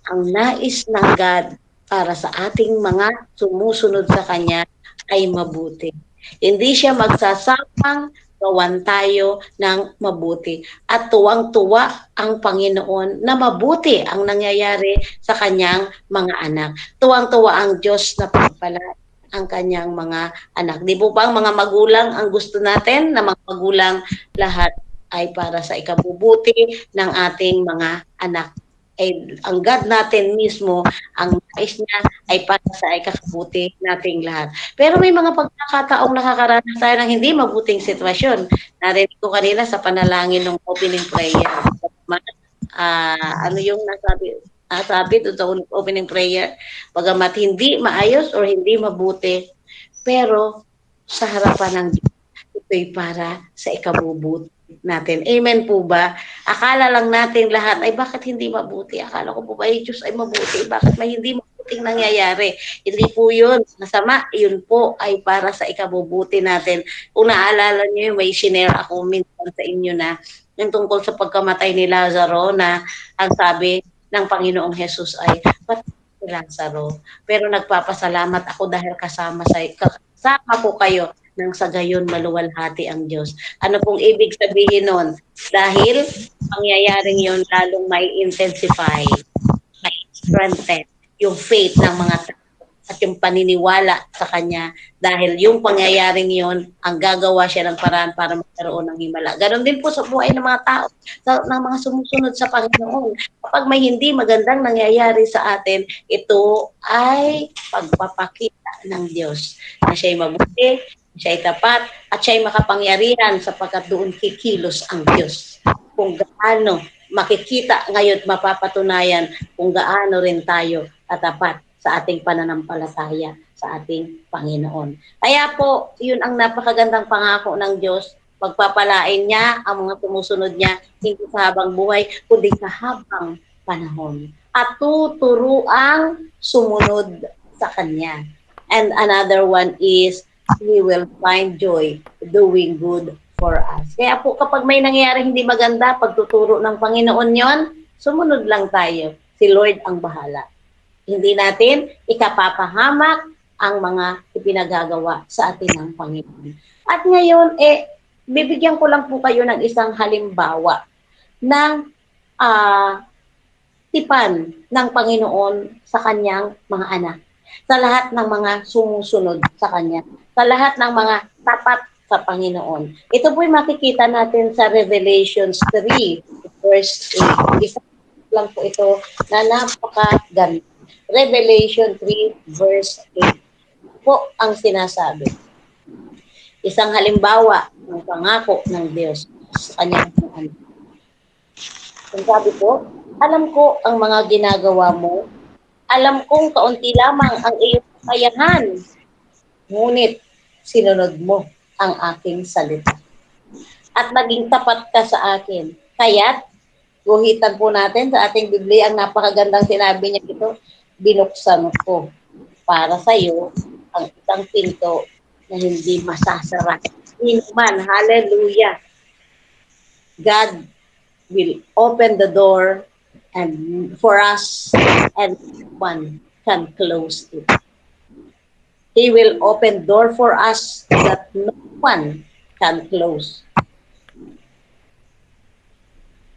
ang nais ng God para sa ating mga sumusunod sa Kanya ay mabuti. Hindi siya magsasapang gawan tayo ng mabuti. At tuwang-tuwa ang Panginoon na mabuti ang nangyayari sa Kanyang mga anak. Tuwang-tuwa ang Diyos na pagpala ang Kanyang mga anak. Di po ba ang mga magulang ang gusto natin na mga magulang lahat ay para sa ikabubuti ng ating mga anak. Ay, ang God natin mismo, ang nais niya ay para sa ikakabuti nating lahat. Pero may mga pagkakataong nakakaranas tayo ng hindi mabuting sitwasyon. Narinig ko kanina sa panalangin ng opening prayer. Ano yung nasabi doon sa opening prayer? Bagamat hindi maayos or hindi mabuti, pero sa harapan ng Diyos, ito'y para sa ikabubuti natin. Amen po ba? Akala lang natin lahat ay bakit hindi mabuti? Akala ko po ba ay Diyos ay mabuti? Bakit may hindi mabuting nangyayari? Hindi po yun. Masama, yun po ay para sa ikabubuti natin. Kung naalala niyo, may share ako minsan sa inyo na yung tungkol sa pagkamatay ni Lazaro na ang sabi ng Panginoong Jesus ay patay si Lazaro. Pero nagpapasalamat ako dahil kasama ko kayo nang sa gayon maluwalhati ang Diyos. Ano pong ibig sabihin nun? Dahil pangyayaring yun lalong may intensify, may strengthen yung faith ng mga tao at yung paniniwala sa Kanya dahil yung pangyayaring yun ang gagawa siya ng paraan para magkaroon ng himala. Ganon din po sa buhay ng mga tao, ng mga sumusunod sa Panginoon. Kapag may hindi magandang nangyayari sa atin, ito ay pagpapakita ng Diyos na siya'y mabuti, siya'y tapat, at siya'y makapangyarihan sapagkat doon kikilos ang Diyos. Kung gaano makikita ngayon mapapatunayan kung gaano rin tayo katapat sa ating pananampalataya sa ating Panginoon. Kaya po, yun ang napakagandang pangako ng Diyos. Pagpapalain niya ang mga sumusunod niya, hindi sa habang buhay, kundi sa habang panahon. At tuturuang sumunod sa Kanya. And another one is, we will find joy doing good for us. Kaya po kapag may nangyayari hindi maganda, pagtuturo ng Panginoon yon, sumunod lang tayo. Si Lord ang bahala. Hindi natin ikapapahamak ang mga ipinagagawa sa atin ng Panginoon. At ngayon, bibigyan ko lang po kayo ng isang halimbawa ng tipan ng Panginoon sa kanyang mga anak. Sa lahat ng mga sumusunod sa kanya. Sa lahat ng mga tapat sa Panginoon. Ito po'y makikita natin sa Revelations 3, verse 8. Isa lang po ito na napakaganda. Revelation 3 verse 8 po ang sinasabi. Isang halimbawa ng pangako ng Diyos sa kanyang anak. Ang sabi po, alam ko ang mga ginagawa mo. Alam kong kaunti lamang ang iyong kakayahan. Ngunit sinunod mo ang aking salita. At naging tapat ka sa akin. Kaya't guhitan po natin sa ating Biblia ang napakagandang sinabi niya ito. Binuksan ko para sa iyo ang isang pinto na hindi masasara. Inuman, hallelujah. God will open the door and for us and one can close it. He will open door for us that no one can close.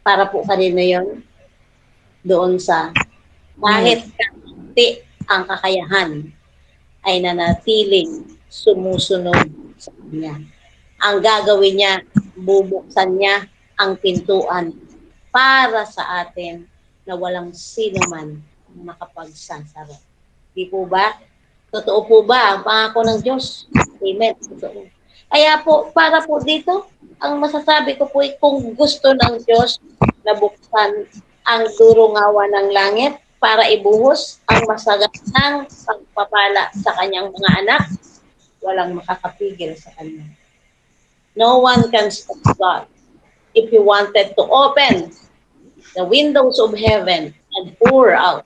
Para po kanino yun? Doon sa kahit kaunti ang kakayahan ay nanatiling sumusunod sa Kanya. Ang gagawin niya, bubuksan niya ang pintuan para sa atin na walang sino man makapagsasara. Di po ba? Totoo po ba ang pangako ng Diyos? Amen. Totoo. Kaya po, para po dito, ang masasabi ko po ay kung gusto ng Diyos na buksan ang durungawa ng langit para ibuhos ang masagandang pagpapala sa kanyang mga anak, walang makakapigil sa kanya. No one can stop God. If He wanted to open the windows of heaven and pour out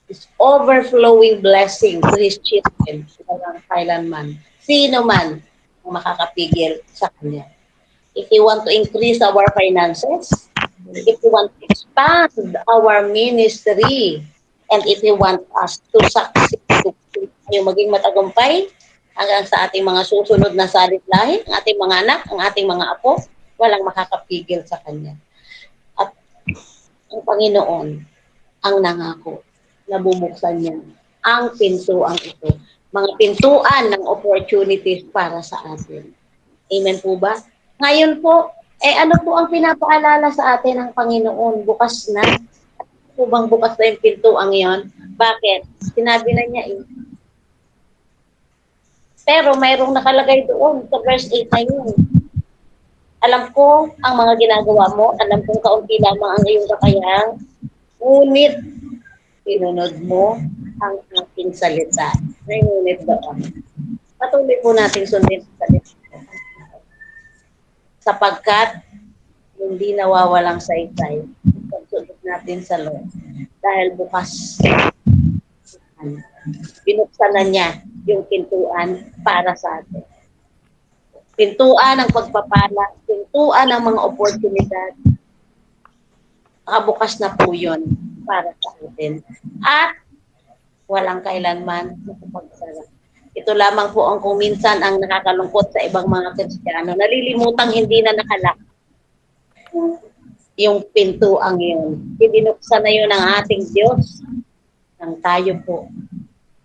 His overflowing blessing to His children, walang kailanman. Sino man ang makakapigil sa Kanya. If He want to increase our finances, If you want to expand our ministry, and if you want us to succeed, tayo maging matagumpay hanggang sa ating mga susunod na salit-lahi, ang ating mga anak, ang ating mga apo, walang makakapigil sa Kanya. At ang Panginoon ang nangako na bubuksan niya ang pintuan ito. Mga pintuan ng opportunities para sa atin. Amen po ba? Ngayon po, ano po ang pinapaalala sa atin ng Panginoon? Bukas na. Ano po bang bukas na yung pintuan yon? Bakit? Sinabi na niya eh. Pero mayroong nakalagay doon sa verse 8 na yun. Alam ko ang mga ginagawa mo. Alam kong kaunti lamang ang iyong kakayang. Ngunit, pinunod mo ang aking salita. Ngunit doon. Patuloy po natin sundin sa salita. Sapagkat hindi nawawalang saysay pagsunod natin sa Lord. Dahil bukas, binuksan na niya yung pintuan para sa atin. Pintuan ng pagpapala, pintuan ng mga oportunidad. Nakabukas na po yun para sa atin. At walang kailanman makapagsara. Ito lamang po ang kung minsan ang nakakalungkot sa ibang mga Kristiyano. Nalilimutang hindi na nakalak yung pintuang yun. Binuksan na yun ng ating Diyos nang tayo po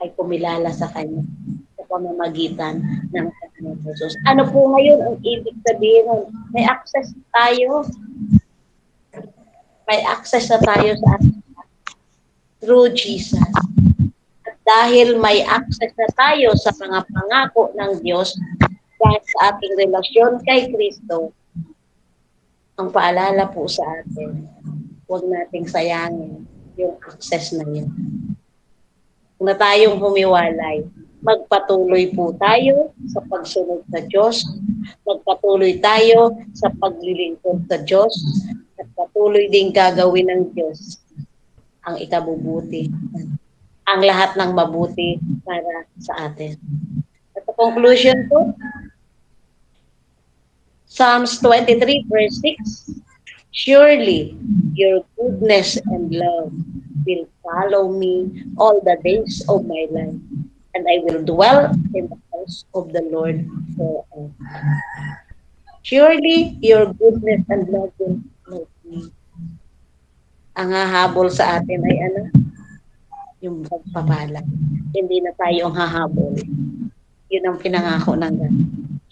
ay kumilala sa Kanya sa pamamagitan ng Panginoon Jesus. Ano po ngayon ang ibig sabihin nun? May access tayo. May access na tayo sa through Jesus. At dahil may access na tayo sa mga pangako ng Diyos dahil sa ating relasyon kay Kristo, ang paalala po sa atin, huwag nating sayangin yung access na yun. Kung na tayong humiwalay, magpatuloy po tayo sa pagsunod sa Diyos, magpatuloy tayo sa paglilingkod sa Diyos, at patuloy din gagawin ng Diyos ang ikabubuti, ang lahat ng mabuti para sa atin. At sa conclusion po, Psalms 23 verse 6, surely your goodness and love will follow me all the days of my life, and I will dwell in the house of the Lord forever. Surely your goodness and love will follow me. Ang hahabol sa atin ay ano? Yung pagpapala. Hindi na tayo ang hahabol. Yun ang pinangako ng God.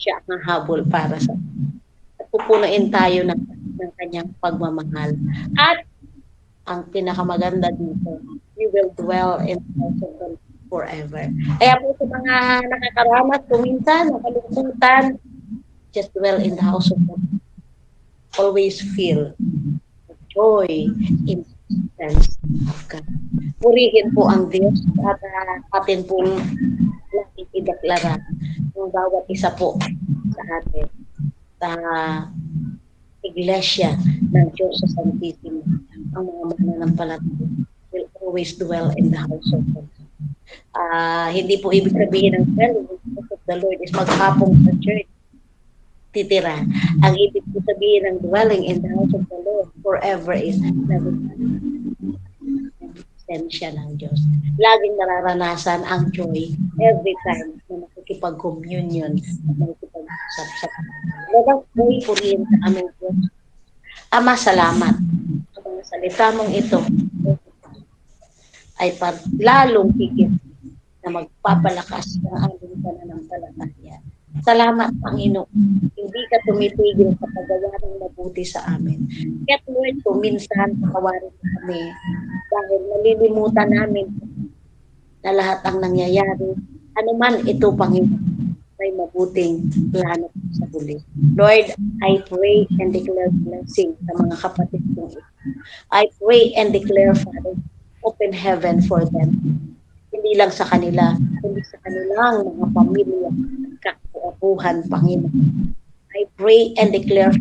Siya ang hahabol para sa atin. At pupunuin tayo ng kanyang pagmamahal. At ang pinakamaganda dito, we will dwell in the house of God forever. Kaya po sa mga nakakaramas, kuminsan, nakalungkutan, just dwell in the house of God. Always feel the joy in the presence of God. Purihin po ang Diyos at atin pong ideklara ng bawat isa po sa atin sa iglesia ng Diyos sa Santissimo. Ang mga mananampalataya will always dwell in the house of God. Hindi po ibig sabihin ng dwelling in the house of the Lord is maghapong sa church titira. Ang ibig po sabihin ng dwelling in the house of the Lord forever is presensya ng Diyos. Laging nararanasan ang joy every time na makikipag-communion, makikipag-usap sa Lord, purihin sa aming Diyos. Ama, salamat. Ang mga salita mong ito ay lalong higit na magpapalakas ng aming pananampalataya. Salamat, Panginoon. Hindi ka tumitigil sa paggawa ng mabuti sa amin. Kaya Lord, minsan patawarin kami dahil nalilimutan namin na lahat ang nangyayari. Ano man ito, Panginoon, may mabuting plano sa huli. Lord, I pray and declare blessing sa mga kapatid kong ito. I pray and declare, Father, open heaven for them. Hindi lang sa kanila, kundi sa kanilang mga pamilya, kakuabuhan, Panginoon. I pray and declare